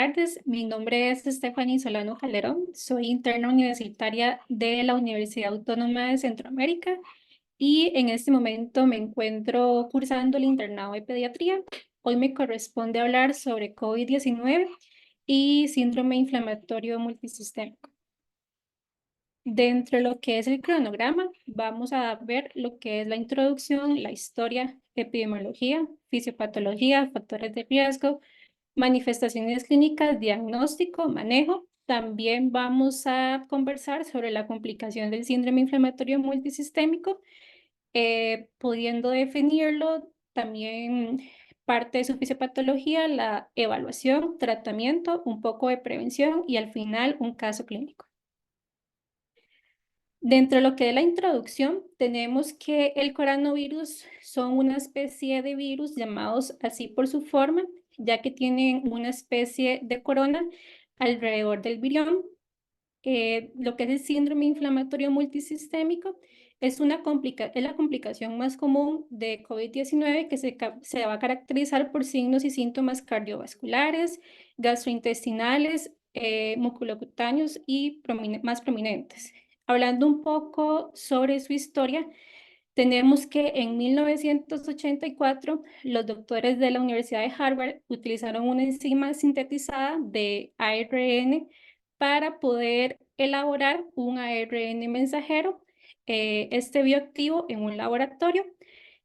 tardes. Mi nombre es Stephanie Solano Calderón. Soy interna universitaria de la Universidad Autónoma de Centroamérica y en este momento me encuentro cursando el internado de pediatría. Hoy me corresponde hablar sobre COVID-19 y síndrome inflamatorio multisistémico. Dentro de lo que es el cronograma, vamos a ver lo que es la introducción, la historia, epidemiología, fisiopatología, factores de riesgo, manifestaciones clínicas, diagnóstico, manejo. También vamos a conversar sobre la complicación del síndrome inflamatorio multisistémico, pudiendo definirlo, también parte de su fisiopatología, la evaluación, tratamiento, un poco de prevención y al final un caso clínico. Dentro de lo que es la introducción, tenemos que el coronavirus son una especie de virus llamados así por su forma, ya que tienen una especie de corona alrededor del virión. Lo que es el síndrome inflamatorio multisistémico es la complicación más común de COVID-19 que se va a caracterizar por signos y síntomas cardiovasculares, gastrointestinales, mucocutáneos y más prominentes. Hablando un poco sobre su historia, tenemos que en 1984 los doctores de la Universidad de Harvard utilizaron una enzima sintetizada de ARN para poder elaborar un ARN mensajero, este bioactivo en un laboratorio.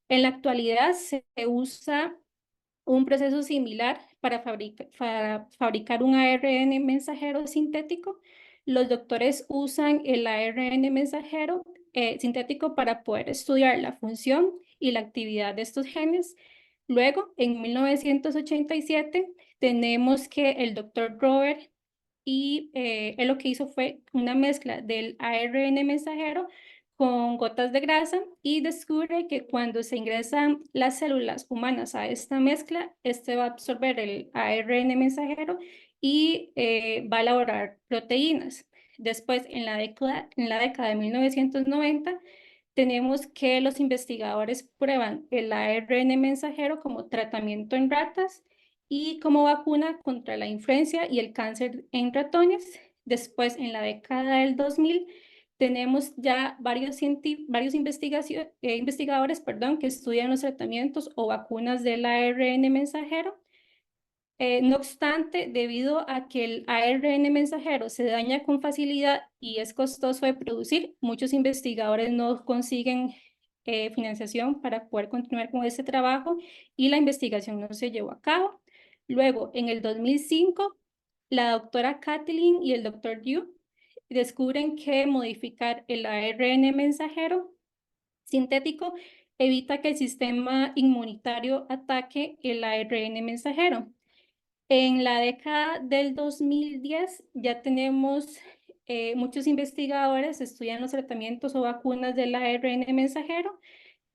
En la actualidad se usa un proceso similar para fabricar un ARN mensajero sintético. Los doctores usan el ARN mensajero sintético para poder estudiar la función y la actividad de estos genes. Luego, en 1987, tenemos que el doctor Robert él lo que hizo fue una mezcla del ARN mensajero con gotas de grasa y descubre que cuando se ingresan las células humanas a esta mezcla, este va a absorber el ARN mensajero y va a elaborar proteínas. Después, en la década de 1990, tenemos que los investigadores prueban el ARN mensajero como tratamiento en ratas y como vacuna contra la influenza y el cáncer en ratones. Después, en la década del 2000, tenemos ya varios investigadores, que estudian los tratamientos o vacunas del ARN mensajero. No obstante, debido a que el ARN mensajero se daña con facilidad y es costoso de producir, muchos investigadores no consiguen financiación para poder continuar con este trabajo y la investigación no se llevó a cabo. Luego, en el 2005, la doctora Kathleen y el doctor Yu descubren que modificar el ARN mensajero sintético evita que el sistema inmunitario ataque el ARN mensajero. En la década del 2010 ya tenemos muchos investigadores estudian los tratamientos o vacunas del ARN mensajero.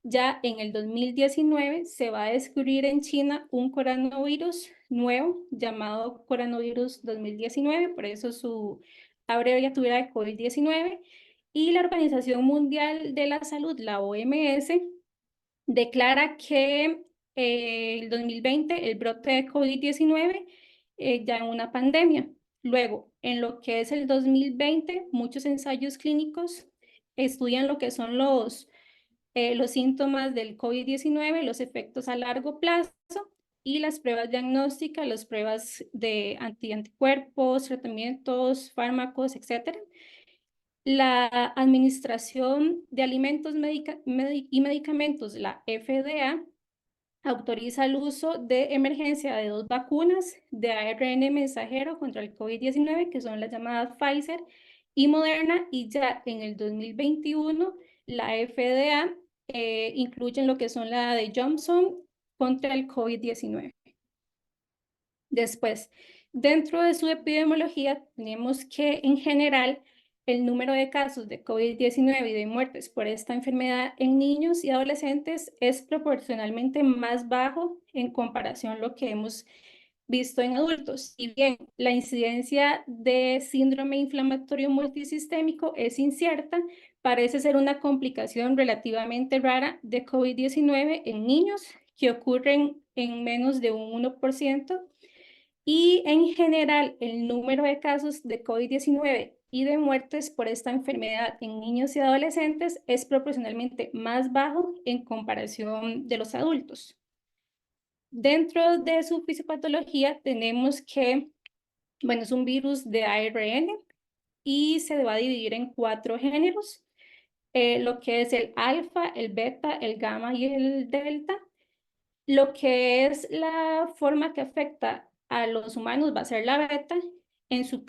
Ya en el 2019 se va a descubrir en China un coronavirus nuevo llamado coronavirus 2019, por eso su abreviatura de COVID-19. Y la Organización Mundial de la Salud, la OMS, declara que el 2020 el brote de COVID-19 ya en una pandemia. Luego, en lo que es el 2020, muchos ensayos clínicos estudian lo que son los síntomas del COVID-19, los efectos a largo plazo y las pruebas diagnósticas, las pruebas de anticuerpos, tratamientos, fármacos, etc. La Administración de Alimentos y Medicamentos, la FDA, autoriza el uso de emergencia de dos vacunas de ARN mensajero contra el COVID-19, que son las llamadas Pfizer y Moderna, y ya en el 2021 la FDA incluye en lo que son la de Johnson contra el COVID-19. Después, dentro de su epidemiología, tenemos que en general el número de casos de COVID-19 y de muertes por esta enfermedad en niños y adolescentes es proporcionalmente más bajo en comparación a lo que hemos visto en adultos. Si bien la incidencia de síndrome inflamatorio multisistémico es incierta, parece ser una complicación relativamente rara de COVID-19 en niños que ocurren en menos de un 1%. Y en general, el número de casos de COVID-19 y de muertes por esta enfermedad en niños y adolescentes es proporcionalmente más bajo en comparación de los adultos. Dentro de su fisiopatología tenemos que, bueno, es un virus de ARN y se va a dividir en 4 géneros, lo que es el alfa, el beta, el gamma y el delta. Lo que es la forma que afecta a los humanos va a ser la beta. En su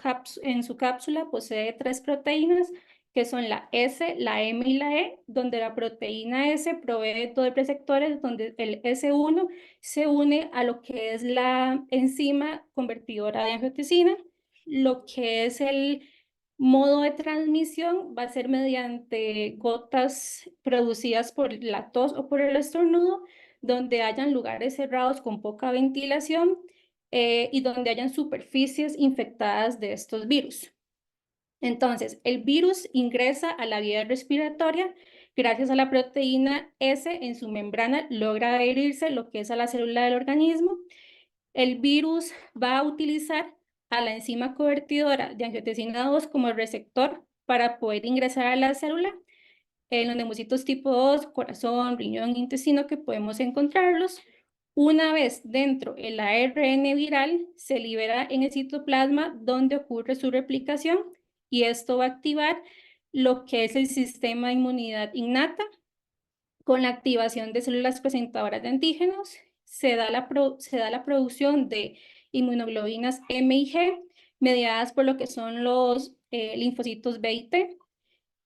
cápsula posee 3 proteínas, que son la S, la M y la E, donde la proteína S provee 2 receptores, donde el S1 se une a lo que es la enzima convertidora de angiotensina. Lo que es el modo de transmisión va a ser mediante gotas producidas por la tos o por el estornudo, donde hayan lugares cerrados con poca ventilación y donde hayan superficies infectadas de estos virus. Entonces, el virus ingresa a la vía respiratoria gracias a la proteína S en su membrana, logra adherirse lo que es a la célula del organismo. El virus va a utilizar a la enzima convertidora de angiotensina 2 como receptor para poder ingresar a la célula en los neumocitos tipo 2, corazón, riñón, intestino, que podemos encontrarlos. Una vez dentro, el ARN viral se libera en el citoplasma donde ocurre su replicación y esto va a activar lo que es el sistema de inmunidad innata. Con la activación de células presentadoras de antígenos se da la producción de inmunoglobinas M y G mediadas por lo que son los linfocitos B y T,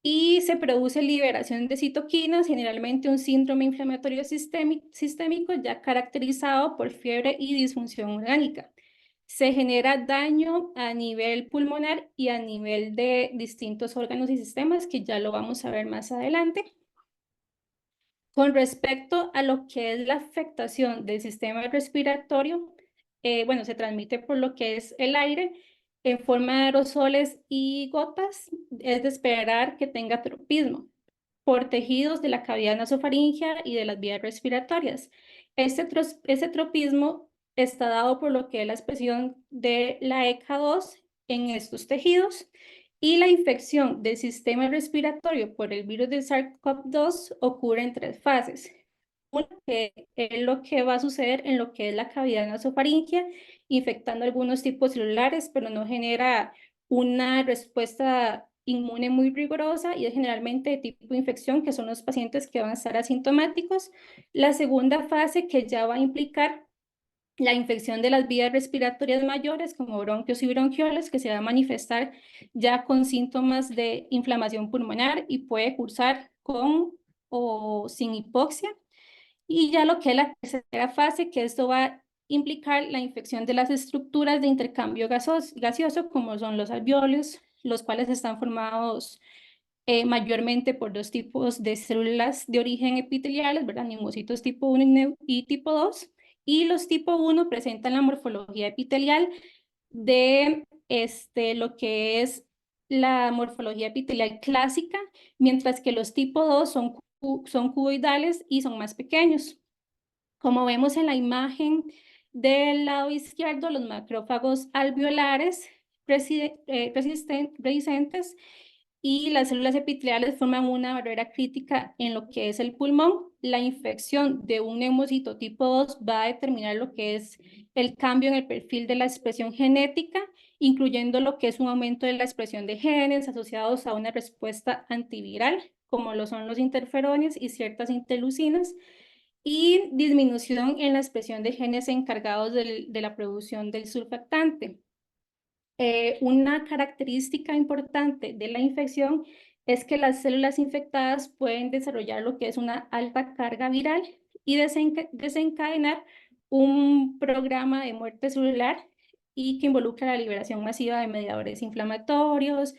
y se produce liberación de citoquinas, generalmente un síndrome inflamatorio sistémico ya caracterizado por fiebre y disfunción orgánica. Se genera daño a nivel pulmonar y a nivel de distintos órganos y sistemas, que ya lo vamos a ver más adelante. Con respecto a lo que es la afectación del sistema respiratorio, bueno, se transmite por lo que es el aire en forma de aerosoles y gotas. Es de esperar que tenga tropismo por tejidos de la cavidad nasofaringea y de las vías respiratorias. Este tropismo está dado por lo que es la expresión de la ECA2 en estos tejidos, y la infección del sistema respiratorio por el virus del SARS-CoV-2 ocurre en 3 fases. Una que es lo que va a suceder en lo que es la cavidad nasofaringea, infectando algunos tipos celulares, pero no genera una respuesta inmune muy rigurosa y es generalmente de tipo infección, que son los pacientes que van a estar asintomáticos. La segunda fase, que ya va a implicar la infección de las vías respiratorias mayores, como bronquios y bronquioles, que se va a manifestar ya con síntomas de inflamación pulmonar y puede cursar con o sin hipoxia. Y ya lo que es la tercera fase, que esto va a implicar la infección de las estructuras de intercambio gaseoso, como son los alveolos, los cuales están formados mayormente por 2 tipos de células de origen epiteliales, ¿verdad? Neumocitos tipo 1 y tipo 2. Y los tipo 1 presentan la morfología epitelial de lo que es la morfología epitelial clásica, mientras que los tipo 2 son cuboidales y son más pequeños. Como vemos en la imagen del lado izquierdo, los macrófagos alveolares resistentes y las células epiteliales forman una barrera crítica en lo que es el pulmón. La infección de un neumocito tipo 2 va a determinar lo que es el cambio en el perfil de la expresión genética, incluyendo lo que es un aumento de la expresión de genes asociados a una respuesta antiviral, como lo son los interferones y ciertas interleucinas, y disminución en la expresión de genes encargados de la producción del surfactante. Una característica importante de la infección es que las células infectadas pueden desarrollar lo que es una alta carga viral y desencadenar un programa de muerte celular y que involucra la liberación masiva de mediadores inflamatorios,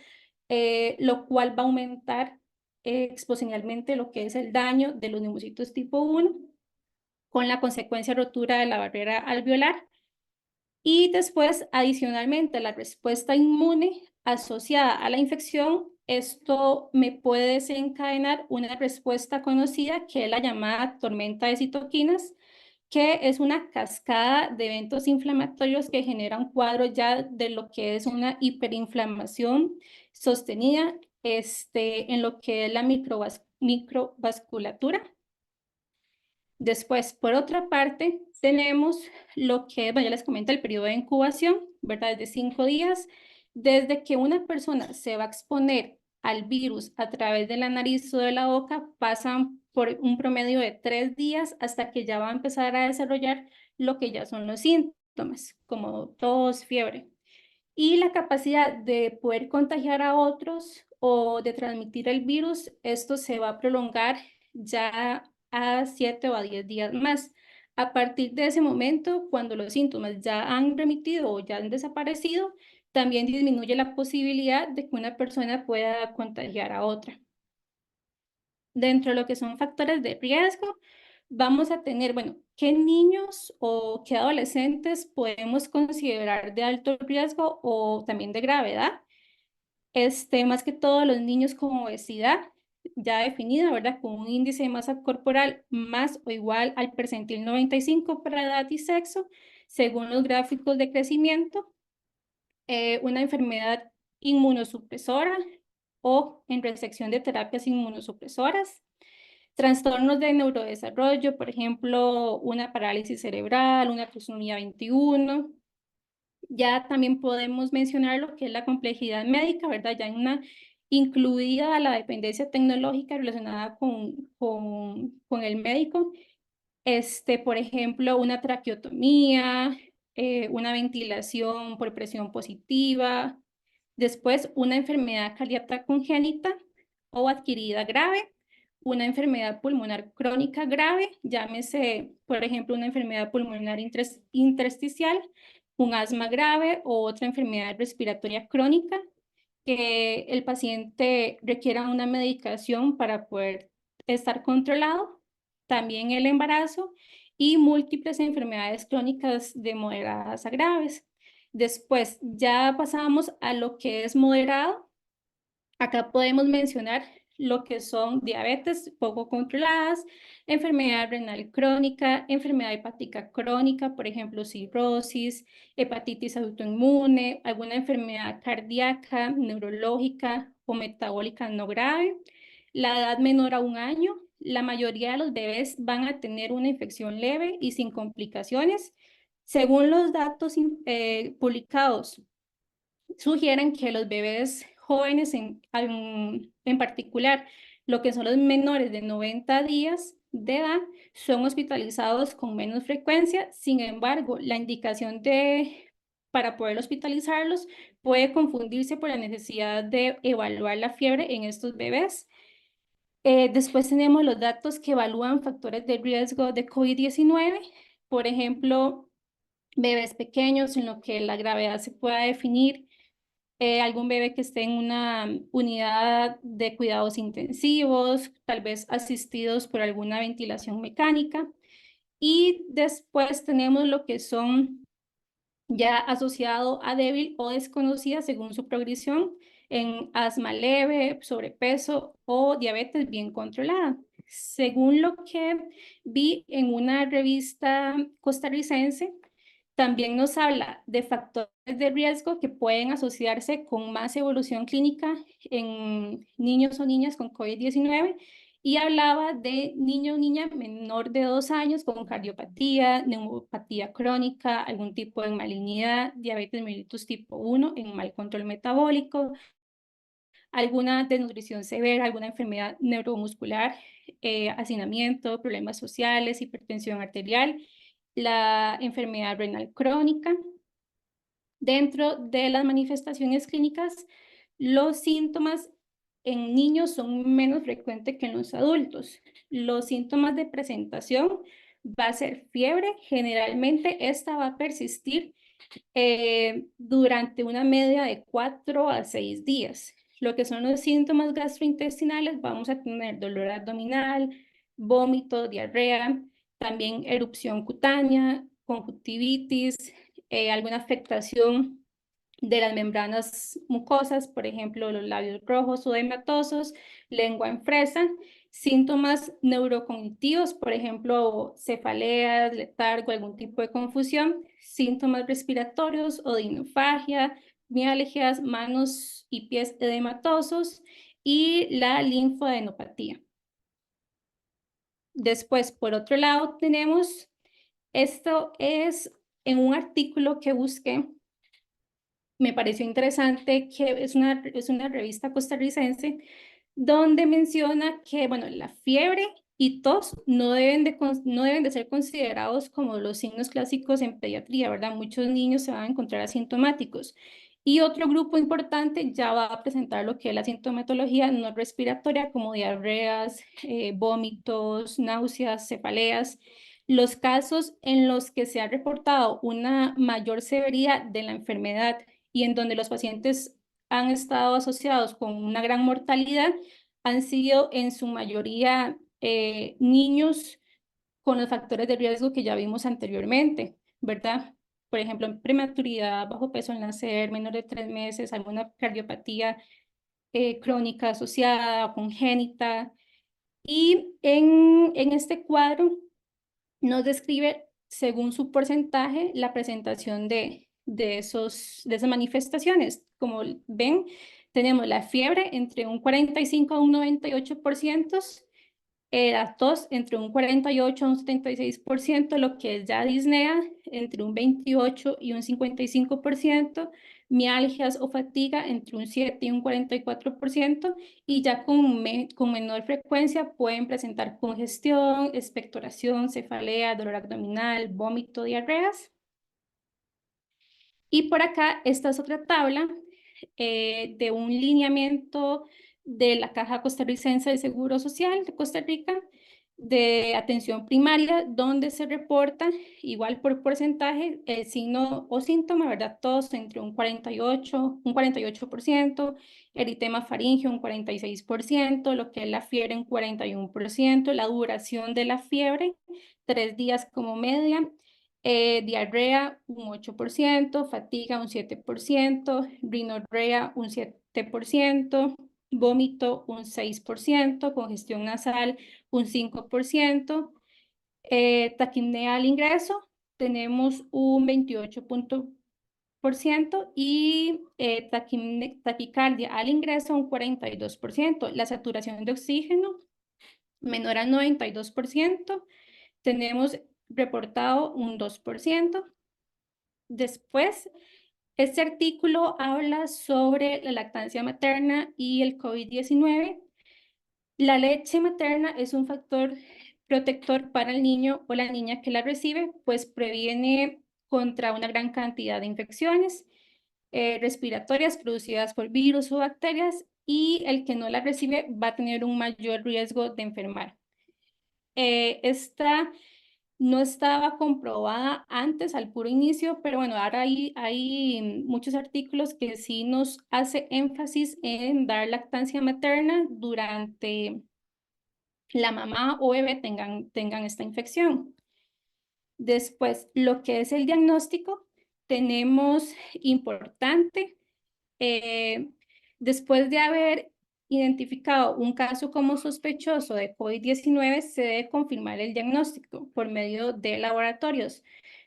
lo cual va a aumentar exponencialmente lo que es el daño de los neumocitos tipo 1, con la consecuencia rotura de la barrera alveolar. Y después, adicionalmente, la respuesta inmune asociada a la infección, esto me puede desencadenar una respuesta conocida que es la llamada tormenta de citoquinas, que es una cascada de eventos inflamatorios que genera un cuadro ya de lo que es una hiperinflamación sostenida en lo que es la microvasculatura. Después, por otra parte, tenemos lo que, bueno, ya les comento el periodo de incubación, ¿verdad? Es de 5 días. Desde que una persona se va a exponer al virus a través de la nariz o de la boca, pasan por un promedio de 3 días hasta que ya va a empezar a desarrollar lo que ya son los síntomas, como tos, fiebre. Y la capacidad de poder contagiar a otros o de transmitir el virus, esto se va a prolongar ya a 7 o a 10 días más. A partir de ese momento, cuando los síntomas ya han remitido o ya han desaparecido, también disminuye la posibilidad de que una persona pueda contagiar a otra. Dentro de lo que son factores de riesgo, vamos a tener, bueno, ¿qué niños o qué adolescentes podemos considerar de alto riesgo o también de gravedad? Más que todo los niños con obesidad ya definida, ¿verdad? Con un índice de masa corporal más o igual al percentil 95 para edad y sexo, según los gráficos de crecimiento, una enfermedad inmunosupresora o en resección de terapias inmunosupresoras, trastornos de neurodesarrollo, por ejemplo, una parálisis cerebral, una trisomía 21. Ya también podemos mencionar lo que es la complejidad médica, ¿verdad? Ya en una incluida la dependencia tecnológica relacionada con el médico. Por ejemplo, una traqueotomía, una ventilación por presión positiva, después una enfermedad cardíaca congénita o adquirida grave, una enfermedad pulmonar crónica grave, llámese, por ejemplo, una enfermedad pulmonar intersticial, un asma grave o otra enfermedad respiratoria crónica, que el paciente requiera una medicación para poder estar controlado, también el embarazo y múltiples enfermedades crónicas de moderadas a graves. Después ya pasamos a lo que es moderado. Acá podemos mencionar lo que son diabetes poco controladas, enfermedad renal crónica, enfermedad hepática crónica, por ejemplo, cirrosis, hepatitis autoinmune, alguna enfermedad cardíaca, neurológica o metabólica no grave. La edad menor a 1 año, la mayoría de los bebés van a tener una infección leve y sin complicaciones. Según los datos publicados sugieren que los bebés jóvenes en particular, lo que son los menores de 90 días de edad, son hospitalizados con menos frecuencia. Sin embargo, la indicación para poder hospitalizarlos puede confundirse por la necesidad de evaluar la fiebre en estos bebés. Después tenemos los datos que evalúan factores de riesgo de COVID-19, por ejemplo, bebés pequeños en lo que la gravedad se pueda definir, algún bebé que esté en una unidad de cuidados intensivos, tal vez asistidos por alguna ventilación mecánica. Y después tenemos lo que son ya asociado a débil o desconocida según su progresión en asma leve, sobrepeso o diabetes bien controlada. Según lo que vi en una revista costarricense, también nos habla de factores de riesgo que pueden asociarse con más evolución clínica en niños o niñas con COVID-19 y hablaba de niño o niña menor de 2 años con cardiopatía, neuropatía crónica, algún tipo de malignidad, diabetes mellitus tipo 1 en mal control metabólico, alguna desnutrición severa, alguna enfermedad neuromuscular, hacinamiento, problemas sociales, hipertensión arterial, la enfermedad renal crónica. Dentro de las manifestaciones clínicas, los síntomas en niños son menos frecuentes que en los adultos. Los síntomas de presentación va a ser fiebre. Generalmente esta va a persistir durante una media de 4 a 6 días. Lo que son los síntomas gastrointestinales, vamos a tener dolor abdominal, vómito, diarrea, también erupción cutánea, conjuntivitis, alguna afectación de las membranas mucosas, por ejemplo, los labios rojos o edematosos, lengua en fresa, Síntomas neurocognitivos, por ejemplo, cefaleas, letargo, algún tipo de confusión. Síntomas respiratorios o de hinofagia, mialgias, manos y pies edematosos y la linfadenopatía. Después, por otro lado, tenemos, esto es en un artículo que busqué, me pareció interesante, que es una revista costarricense, donde menciona que, bueno, la fiebre y tos no deben de ser considerados como los signos clásicos en pediatría, ¿verdad? Muchos niños se van a encontrar asintomáticos. Y otro grupo importante ya va a presentar lo que es la sintomatología no respiratoria, como diarreas, vómitos, náuseas, cefaleas. Los casos en los que se ha reportado una mayor severidad de la enfermedad y en donde los pacientes han estado asociados con una gran mortalidad han sido en su mayoría niños con los factores de riesgo que ya vimos anteriormente, ¿verdad? Por ejemplo, prematuridad, bajo peso al nacer, menor de 3 meses, alguna cardiopatía crónica asociada o congénita. Y en este cuadro nos describe, según su porcentaje, la presentación de esas manifestaciones. Como ven, tenemos la fiebre entre un 45 a un 98%, la tos entre un 48 a un 76%, lo que es ya disnea entre un 28 y un 55%, mialgias o fatiga entre un 7 y un 44%, y ya con menor frecuencia pueden presentar congestión, expectoración, cefalea, dolor abdominal, vómito, diarreas. Y por acá, esta es otra tabla de un lineamiento de la Caja Costarricense de Seguro Social de Costa Rica de atención primaria, donde se reporta igual por porcentaje el signo o síntoma, ¿verdad? Todos entre un 48%, eritema faríngeo un 46%, lo que es la fiebre un 41%, la duración de la fiebre, 3 días como media, diarrea un 8%, fatiga un 7%, rinorrea un 7%, vómito un 6%, congestión nasal un 5%, taquipnea al ingreso tenemos un 28% y taquicardia al ingreso un 42%. La saturación de oxígeno menor al 92%, tenemos reportado un 2%. Después, este artículo habla sobre la lactancia materna y el COVID-19. La leche materna es un factor protector para el niño o la niña que la recibe, pues previene contra una gran cantidad de infecciones respiratorias producidas por virus o bacterias, y el que no la recibe va a tener un mayor riesgo de enfermar. Esta no estaba comprobada antes al puro inicio, pero bueno, ahora hay muchos artículos que sí nos hace énfasis en dar lactancia materna durante la mamá o bebé tengan esta infección. Después, lo que es el diagnóstico, tenemos importante, eh, después de haber identificado un caso como sospechoso de COVID-19, se debe confirmar el diagnóstico por medio de laboratorios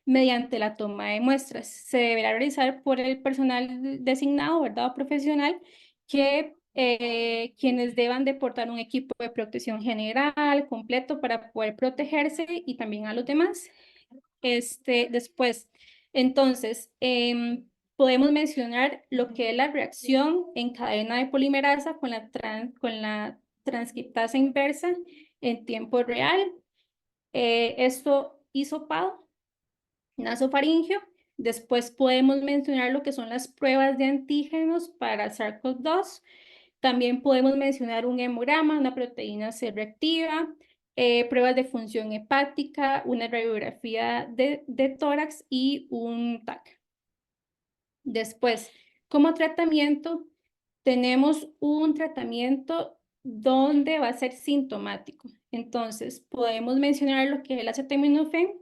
mediante la toma de muestras. Se deberá realizar por el personal designado, ¿verdad? O profesional, quienes deban de portar un equipo de protección general completo para poder protegerse y también a los demás. Después, entonces, podemos mencionar lo que es la reacción en cadena de polimerasa con la transcriptasa inversa en tiempo real. Esto hisopado, nasofaringio. Después podemos mencionar lo que son las pruebas de antígenos para SARS-CoV-2. También podemos mencionar un hemograma, una proteína C reactiva, pruebas de función hepática, una radiografía de tórax y un TAC. Después, como tratamiento, tenemos un tratamiento donde va a ser sintomático. Entonces, podemos mencionar lo que es el acetaminofén,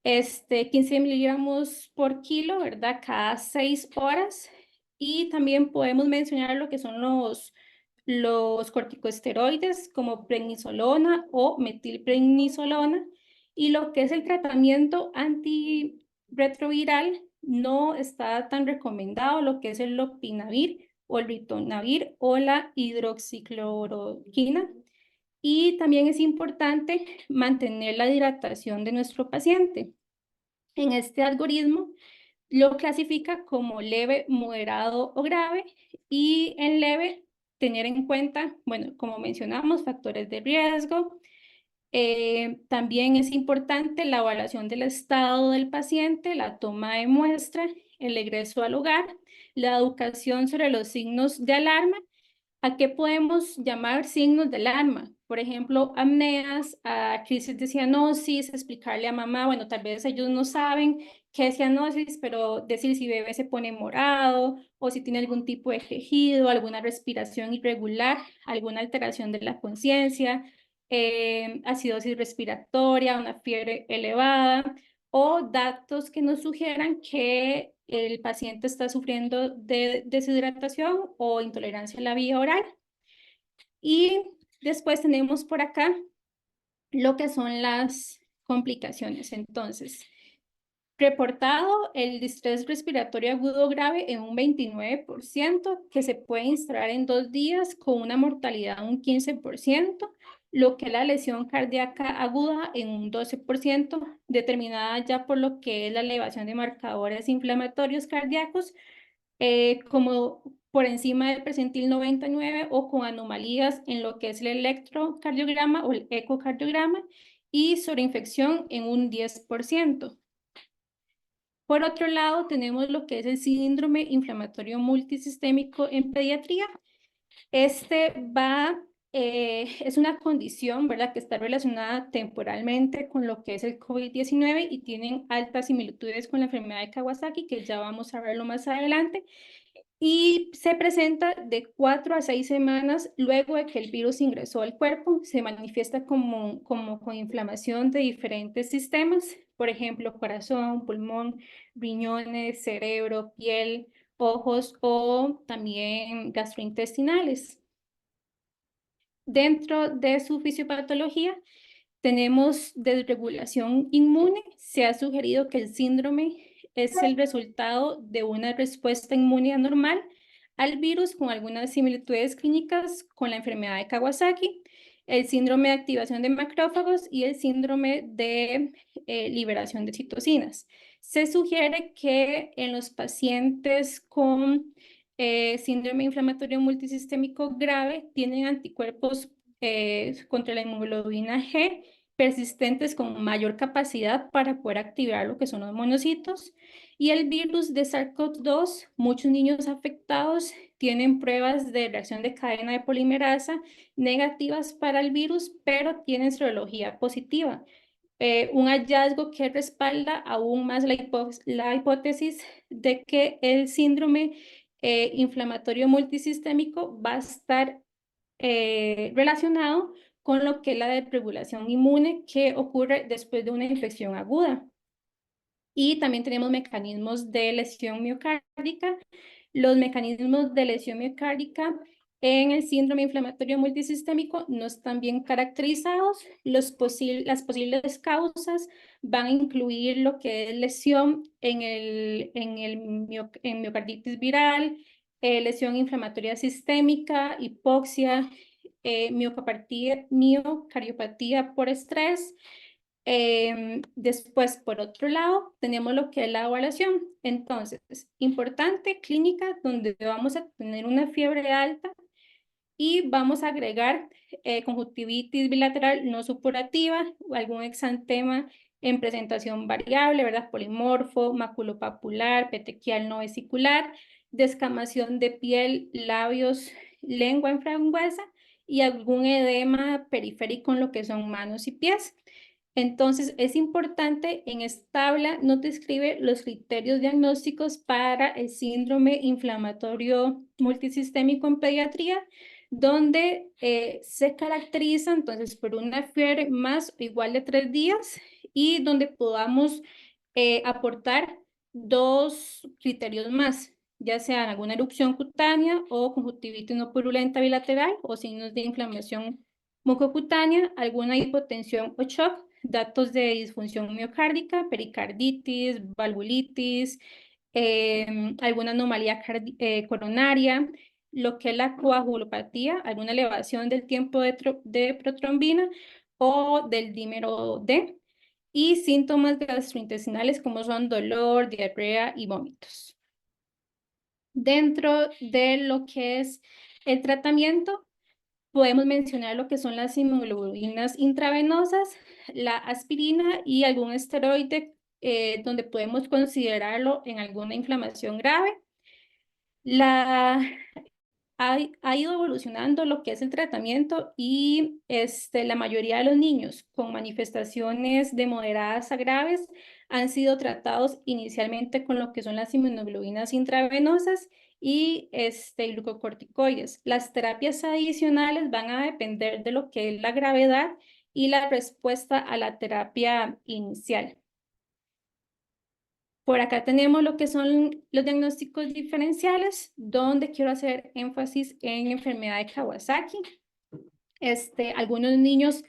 15 miligramos por kilo, ¿verdad? Cada 6 horas. Y también podemos mencionar lo que son los corticosteroides como prednisolona o metilprednisolona, y lo que es el tratamiento antirretroviral no está tan recomendado, lo que es el lopinavir o el ritonavir o la hidroxicloroquina. Y también es importante mantener la hidratación de nuestro paciente. En este algoritmo lo clasifica como leve, moderado o grave, y en leve tener en cuenta, bueno, como mencionamos, factores de riesgo. También es importante la evaluación del estado del paciente, la toma de muestra, el egreso al hogar, la educación sobre los signos de alarma. ¿A qué podemos llamar signos de alarma? Por ejemplo, apneas, a crisis de cianosis, explicarle a mamá, bueno, tal vez ellos no saben qué es cianosis, pero decir si bebé se pone morado o si tiene algún tipo de quejido, alguna respiración irregular, alguna alteración de la conciencia, acidosis respiratoria, una fiebre elevada, o datos que nos sugieran que el paciente está sufriendo de deshidratación o intolerancia a la vía oral. Y después tenemos por acá lo que son las complicaciones. Entonces, reportado el distrés respiratorio agudo grave en un 29%, que se puede instalar en 2 días con una mortalidad de un 15%, lo que es la lesión cardíaca aguda en un 12%, determinada ya por lo que es la elevación de marcadores inflamatorios cardíacos, como por encima del percentil 99 o con anomalías en lo que es el electrocardiograma o el ecocardiograma, y sobreinfección en un 10%. Por otro lado, tenemos lo que es el síndrome inflamatorio multisistémico en pediatría. Este es una condición, ¿verdad?, que está relacionada temporalmente con lo que es el COVID-19 y tienen altas similitudes con la enfermedad de Kawasaki, que ya vamos a verlo más adelante. Y se presenta de 4 a 6 semanas luego de que el virus ingresó al cuerpo. Se manifiesta como con inflamación de diferentes sistemas, por ejemplo, corazón, pulmón, riñones, cerebro, piel, ojos o también gastrointestinales. Dentro de su fisiopatología tenemos desregulación inmune. Se ha sugerido que el síndrome es el resultado de una respuesta inmune anormal al virus con algunas similitudes clínicas con la enfermedad de Kawasaki, el síndrome de activación de macrófagos y el síndrome de liberación de citocinas. Se sugiere que en los pacientes con síndrome inflamatorio multisistémico grave tienen anticuerpos contra la hemoglobina G persistentes con mayor capacidad para poder activar lo que son los monocitos. Y el virus de SARS-CoV-2, muchos niños afectados tienen pruebas de reacción de cadena de polimerasa negativas para el virus, pero tienen serología positiva. Un hallazgo que respalda aún más la hipótesis de que el síndrome inflamatorio multisistémico va a estar relacionado con lo que es la desregulación inmune que ocurre después de una infección aguda. Y también tenemos mecanismos de lesión miocárdica. Los mecanismos de lesión miocárdica en el síndrome inflamatorio multisistémico no están bien caracterizados. Las posibles causas van a incluir lo que es lesión en miocarditis viral, lesión inflamatoria sistémica, hipoxia, miocardiopatía por estrés. Después, por otro lado, tenemos lo que es la evaluación. Entonces, importante, clínica, donde vamos a tener una fiebre alta y vamos a agregar conjuntivitis bilateral no supurativa o algún exantema en presentación variable, ¿verdad? Polimorfo, maculopapular, petequial no vesicular, descamación de piel, labios, lengua en frangüesa y algún edema periférico en lo que son manos y pies. Entonces, es importante, en esta tabla nos describe los criterios diagnósticos para el síndrome inflamatorio multisistémico en pediatría, donde se caracteriza entonces por una fiebre más o igual de 3 días y donde podamos aportar 2 criterios más. ya sea alguna erupción cutánea o conjuntivitis no purulenta bilateral o signos de inflamación mucocutánea, alguna hipotensión o shock, datos de disfunción miocárdica, pericarditis, valvulitis, alguna anomalía coronaria, lo que es la coagulopatía, alguna elevación del tiempo de protrombina o del dímero D, y síntomas gastrointestinales como son dolor, diarrea y vómitos. Dentro de lo que es el tratamiento, podemos mencionar lo que son las inmunoglobulinas intravenosas, la aspirina y algún esteroide, donde podemos considerarlo en alguna inflamación grave. Ha ido evolucionando lo que es el tratamiento y la mayoría de los niños con manifestaciones de moderadas a graves han sido tratados inicialmente con lo que son las inmunoglobulinas intravenosas y glucocorticoides. Las terapias adicionales van a depender de lo que es la gravedad y la respuesta a la terapia inicial. Por acá tenemos lo que son los diagnósticos diferenciales, donde quiero hacer énfasis en enfermedad de Kawasaki. Algunos niños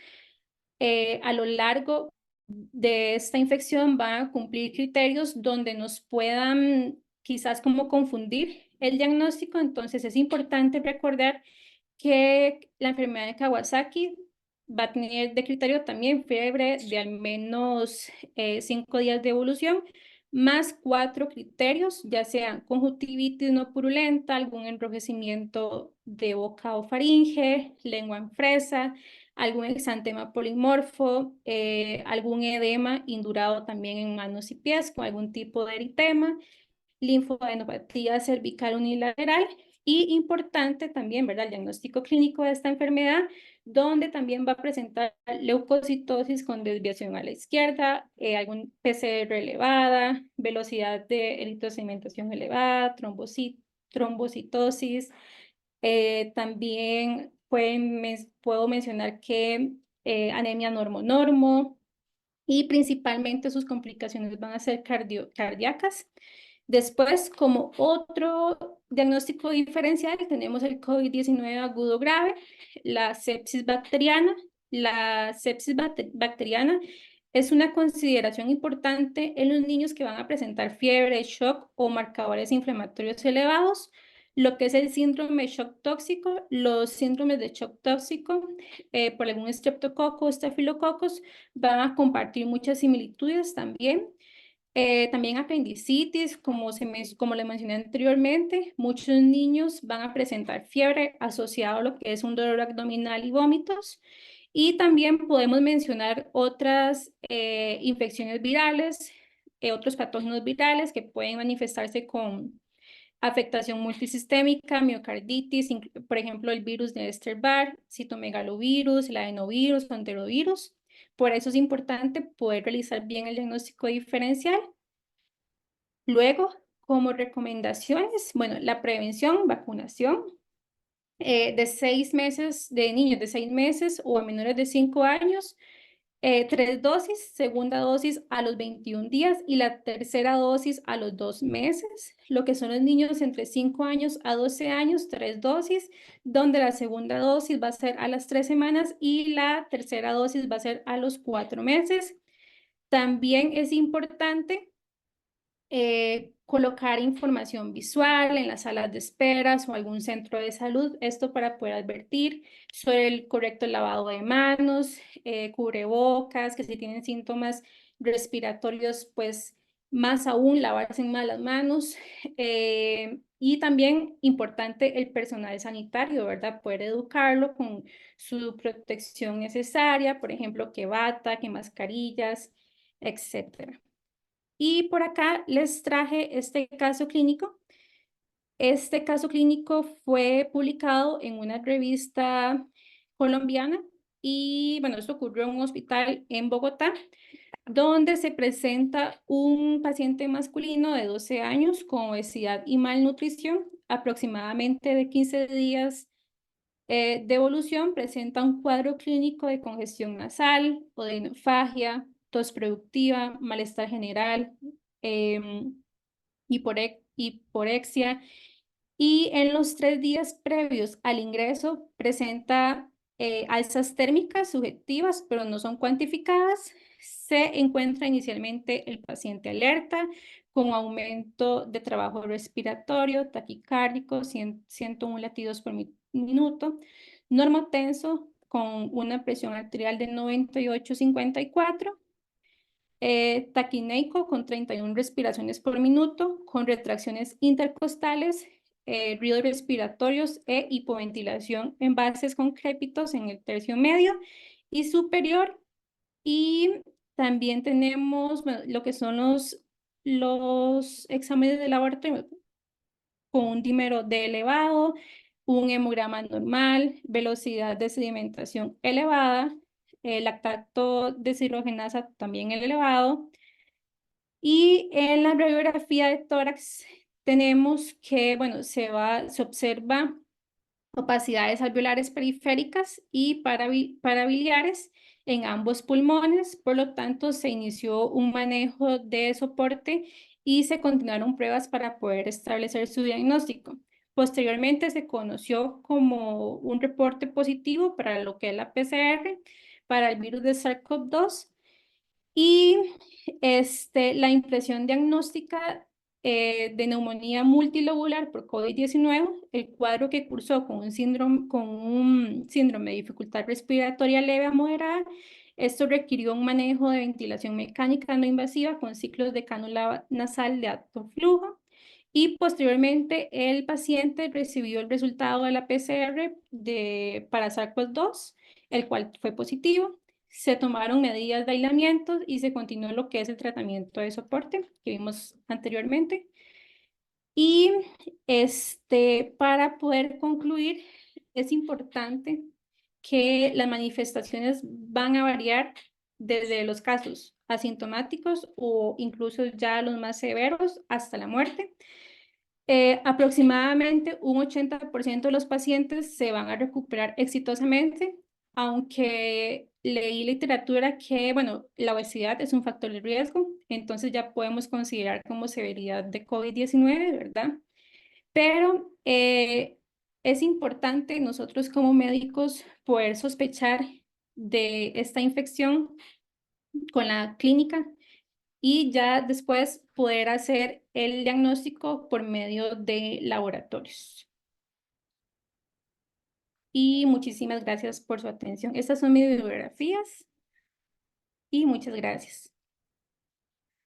a lo largo de esta infección van a cumplir criterios donde nos puedan quizás como confundir el diagnóstico. Entonces es importante recordar que la enfermedad de Kawasaki va a tener de criterio también fiebre de al menos 5 días de evolución, más 4 criterios, ya sean conjuntivitis no purulenta, algún enrojecimiento de boca o faringe, lengua en fresa, algún exantema polimorfo, algún edema indurado también en manos y pies con algún tipo de eritema, linfoadenopatía cervical unilateral y importante también, ¿verdad? El diagnóstico clínico de esta enfermedad, donde también va a presentar leucocitosis con desviación a la izquierda, algún PCR elevada, velocidad de eritrosedimentación elevada, trombocitosis. También puedo mencionar que anemia normo-normo, y principalmente sus complicaciones van a ser cardíacas. Después, como otro diagnóstico diferencial, tenemos el COVID-19 agudo grave, la sepsis bacteriana. La sepsis bacteriana es una consideración importante en los niños que van a presentar fiebre, shock o marcadores inflamatorios elevados. Lo que es el síndrome de shock tóxico, los síndromes de shock tóxico por algún estreptococo o estafilococos van a compartir muchas similitudes también. También apendicitis, como le mencioné anteriormente, muchos niños van a presentar fiebre asociado a lo que es un dolor abdominal y vómitos. Y también podemos mencionar otras infecciones virales, otros patógenos virales que pueden manifestarse con afectación multisistémica, miocarditis, por ejemplo, el virus de Epstein-Barr, citomegalovirus, el adenovirus o enterovirus. Por eso es importante poder realizar bien el diagnóstico diferencial. Luego, como recomendaciones, bueno, la prevención, vacunación de 6 meses, de niños de 6 meses o a menores de 5 años, 3 dosis, segunda dosis a los 21 días y la tercera dosis a los 2 meses. Lo que son los niños entre 5 años a 12 años, 3 dosis, donde la segunda dosis va a ser a las 3 semanas y la tercera dosis va a ser a los 4 meses. También es importante colocar información visual en las salas de esperas o algún centro de salud, esto para poder advertir sobre el correcto lavado de manos, cubrebocas, que si tienen síntomas respiratorios, pues más aún lavarse más las manos. Y también importante el personal sanitario, ¿verdad? Poder educarlo con su protección necesaria, por ejemplo, que bata, que mascarillas, etcétera. Y por acá les traje este caso clínico. Este caso clínico fue publicado en una revista colombiana y, bueno, esto ocurrió en un hospital en Bogotá, donde se presenta un paciente masculino de 12 años con obesidad y malnutrición, aproximadamente de 15 días de evolución, presenta un cuadro clínico de congestión nasal, odinofagia, tos productiva, malestar general, hiporexia, y en los 3 días previos al ingreso presenta alzas térmicas subjetivas, pero no son cuantificadas. Se encuentra inicialmente el paciente alerta, con aumento de trabajo respiratorio, taquicárdico, 101 latidos por minuto, normotenso, con una presión arterial de 98,54, taquineico con 31 respiraciones por minuto, con retracciones intercostales, ruidos respiratorios e hipoventilación en bases con crépitos en el tercio medio y superior. Y también tenemos, bueno, lo que son los exámenes de laboratorio con un dímero D elevado, un hemograma normal, velocidad de sedimentación elevada, lactato deshidrogenasa también elevado. Y en la radiografía de tórax tenemos que, bueno, se observa opacidades alveolares periféricas y parabiliares en ambos pulmones. Por lo tanto, se inició un manejo de soporte y se continuaron pruebas para poder establecer su diagnóstico. Posteriormente se conoció como un reporte positivo para lo que es la PCR para el virus de SARS-CoV-2, y la impresión diagnóstica de neumonía multilobular por COVID-19, el cuadro que cursó con un síndrome de dificultad respiratoria leve a moderada. Esto requirió un manejo de ventilación mecánica no invasiva con ciclos de cánula nasal de alto flujo. Y posteriormente el paciente recibió el resultado de la PCR para SARS-CoV-2, el cual fue positivo. Se tomaron medidas de aislamiento y se continuó lo que es el tratamiento de soporte que vimos anteriormente. Y para poder concluir, es importante que las manifestaciones van a variar desde los casos asintomáticos o incluso ya los más severos hasta la muerte. Aproximadamente un 80% de los pacientes se van a recuperar exitosamente, aunque leí literatura que, bueno, la obesidad es un factor de riesgo, entonces ya podemos considerar como severidad de COVID-19, ¿verdad? Pero es importante nosotros como médicos poder sospechar de esta infección con la clínica y ya después poder hacer el diagnóstico por medio de laboratorios. Y muchísimas gracias por su atención. Estas son mis bibliografías y muchas gracias.